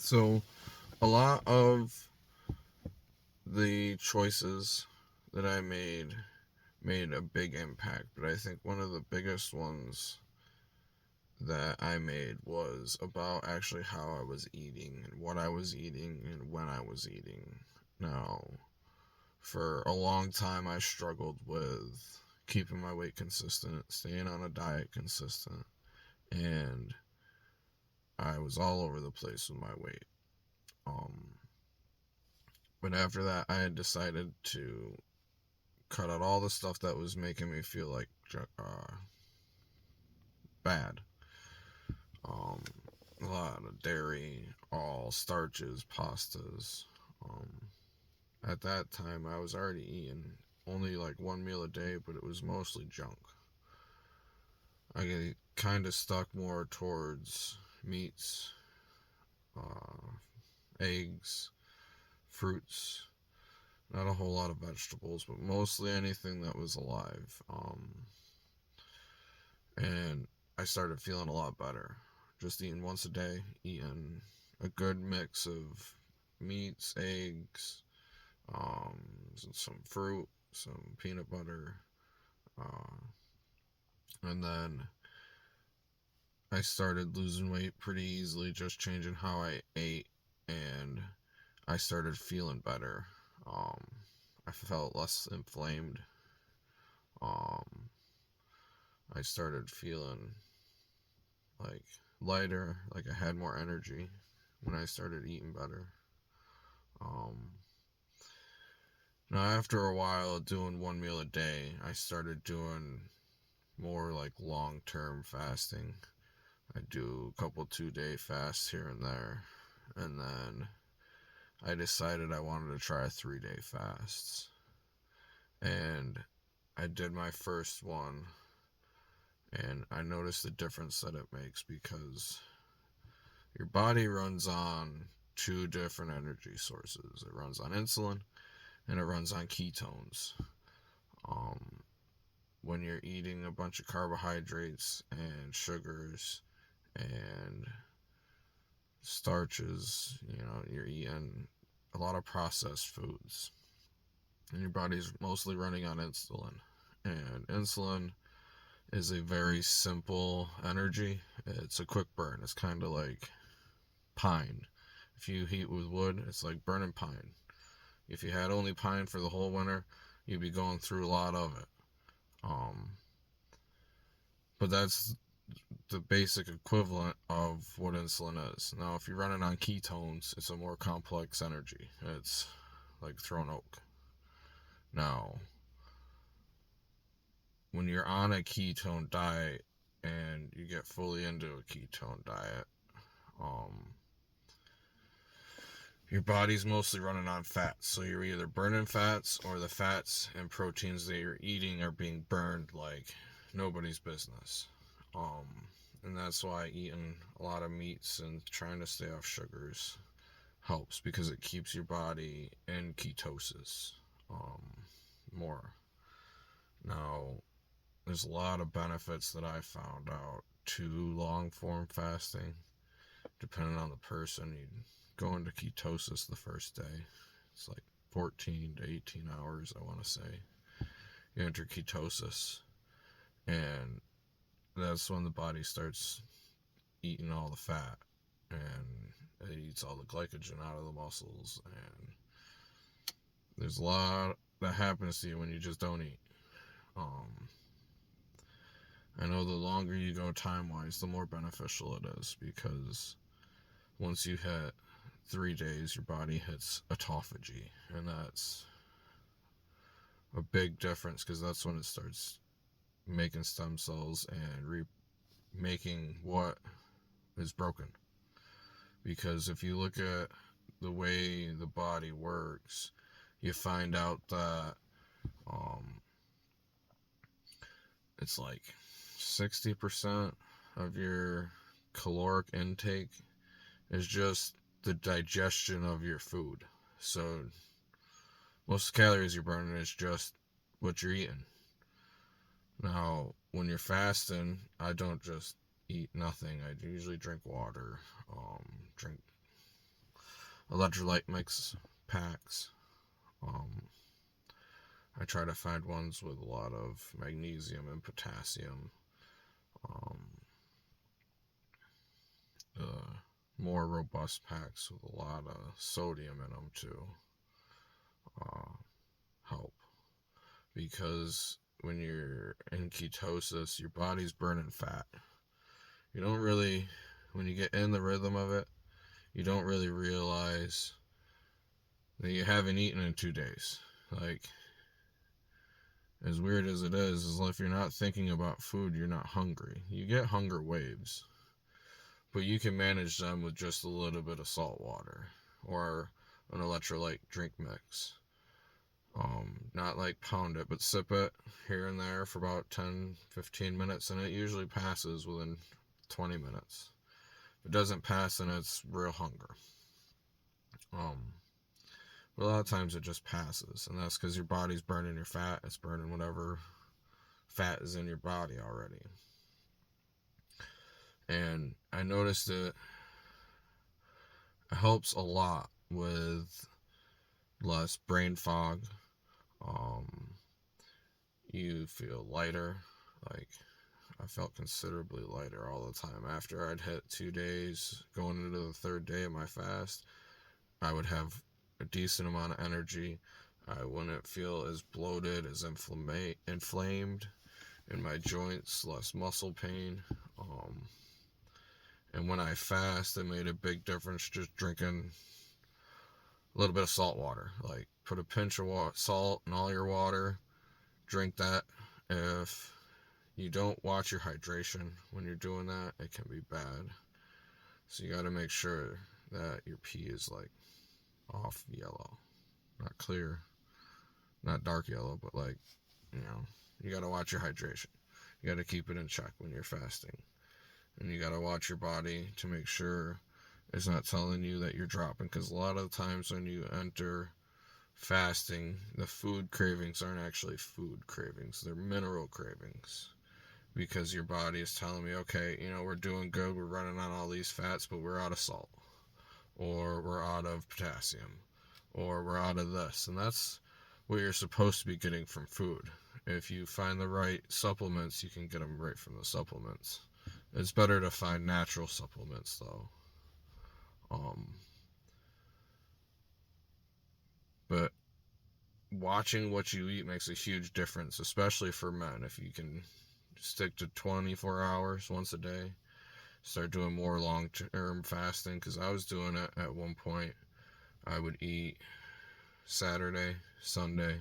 So, a lot of the choices that I made a big impact, but I think one of the biggest ones that I made was about actually how I was eating and what I was eating and when I was eating. Now, for a long time, I struggled with keeping my weight consistent, staying on a diet consistent, and I was all over the place with my weight. Um, but after that, I had decided to cut out all the stuff that was making me feel like bad. Um, a lot of dairy, all starches, pastas. Um, at that time, I was already eating only like one meal a day, but it was mostly junk. I kind of stuck more towards meats, uh, eggs, fruits, not a whole lot of vegetables, but mostly anything that was alive. And I started feeling a lot better. Just eating once a day, eating a good mix of meats, eggs, some fruit, some peanut butter, uh, and then I started losing weight pretty easily, just changing how I ate, and I started feeling better. I felt less inflamed. Um, I started feeling like lighter, like I had more energy when I started eating better. Um, Now, after a while doing one meal a day, I started doing more like long term fasting. I do a couple 2 day fasts here and there. And then I decided I wanted to try 3 day fasts. And I did my first one, and I noticed the difference that it makes because your body runs on two different energy sources. It runs on insulin and it runs on ketones. Um, when you're eating a bunch of carbohydrates and sugars and starches, you're eating a lot of processed foods. And your body's mostly running on insulin. And insulin is a very simple energy. It's a quick burn. It's kind of like pine. If you heat with wood, it's like burning pine. If you had only pine for the whole winter, you'd be going through a lot of it. Um, but that's the basic equivalent of what insulin is. Now, if you're running on ketones, it's a more complex energy. It's like thrown oak. Now, when you're on a ketone diet and you get fully into a ketone diet, um, your body's mostly running on fats. So you're either burning fats or the fats and proteins that you're eating are being burned like nobody's business. Um, and that's why eating a lot of meats and trying to stay off sugars helps because it keeps your body in ketosis more. Now, there's a lot of benefits that I found out to long form fasting. Depending on the person, you go into ketosis the first day. It's like 14 to 18 hours, I want to say. You enter ketosis, and that's when the body starts eating all the fat and it eats all the glycogen out of the muscles, and there's a lot that happens to you when you just don't eat. um I know the longer you go time wise, the more beneficial it is because once you hit 3 days, your body hits autophagy, and that's a big difference because that's when it starts making stem cells and making what is broken. Because if you look at the way the body works, you find out that um, it's like 60% of your caloric intake is just the digestion of your food. So most calories you're burning is just what you're eating. Now, when you're fasting, I don't just eat nothing. I usually drink water, drink electrolyte mix packs. I try to find ones with a lot of magnesium and potassium. Um, More robust packs with a lot of sodium in them to uh, help. Because when you're in ketosis, your body's burning fat. You don't really, when you get in the rhythm of it, you don't really realize that you haven't eaten in 2 days. Like, as weird as it is if you're not thinking about food, you're not hungry. You get hunger waves, but you can manage them with just a little bit of salt water or an electrolyte drink mix. Not like pound it, but sip it here and there for about 10-15 minutes, and it usually passes within 20 minutes. If it doesn't pass, then it's real hunger. But a lot of times it just passes, and that's because your body's burning your fat. It's burning whatever fat is in your body already. And I noticed it helps a lot with less brain fog. You feel lighter. Like, I felt considerably lighter all the time. After I'd hit 2 days, going into the third day of my fast, I would have a decent amount of energy. I wouldn't feel as bloated, as inflamed in my joints, less muscle pain. And when I fast, it made a big difference just drinking a little bit of salt water. Like, put a pinch of salt in all your water, drink that. If you don't watch your hydration when you're doing that, it can be bad. So you got to make sure that your pee is like off yellow, not clear, not dark yellow, but like, you got to watch your hydration. You got to keep it in check when you're fasting. And you got to watch your body to make sure it's not telling you that you're dropping, because a lot of times when you enter fasting, the food cravings aren't actually food cravings, they're mineral cravings, because your body is telling me, okay, we're doing good, we're running on all these fats, but we're out of salt, or we're out of potassium, or we're out of this. And that's what you're supposed to be getting from food. If you find the right supplements, you can get them right from the supplements. It's better to find natural supplements, though. But watching what you eat makes a huge difference, especially for men. If you can stick to 24 hours once a day, start doing more long-term fasting, because I was doing it at one point. I would eat Saturday, Sunday.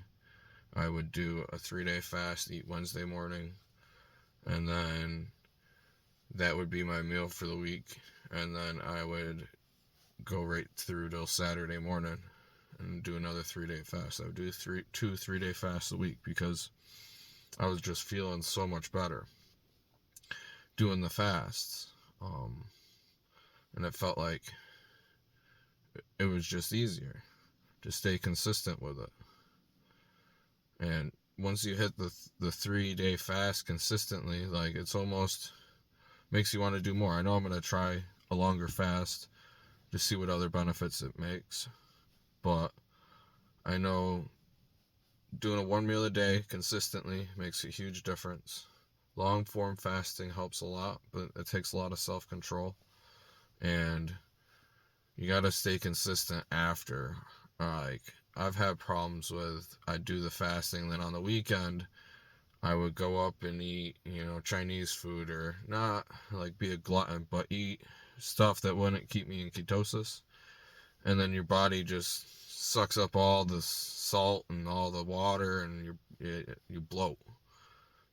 I would do a 3-day fast, eat Wednesday morning, and then that would be my meal for the week. And then I would go right through till Saturday morning and do another 3-day fast. I would do 3-day fasts a week, because I was just feeling so much better doing the fasts. And it felt like it was just easier to stay consistent with it. And once you hit the 3-day fast consistently, like, it's almost makes you want to do more. I know I'm going to try a longer fast to see what other benefits it makes, but I know doing a 1 meal a day consistently makes a huge difference. Long form fasting helps a lot, but it takes a lot of self-control, and you got to stay consistent after. Like, I've had problems with, I do the fasting, then on the weekend I would go up and eat, Chinese food, or not like be a glutton, but eat stuff that wouldn't keep me in ketosis. And then your body just sucks up all the salt and all the water, and you bloat.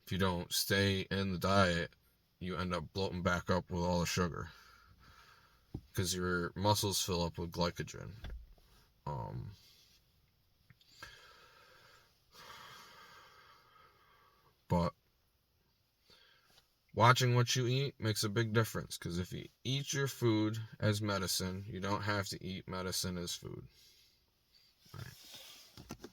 If you don't stay in the diet, you end up bloating back up with all the sugar, because your muscles fill up with glycogen. But watching what you eat makes a big difference, because if you eat your food as medicine, you don't have to eat medicine as food. All right.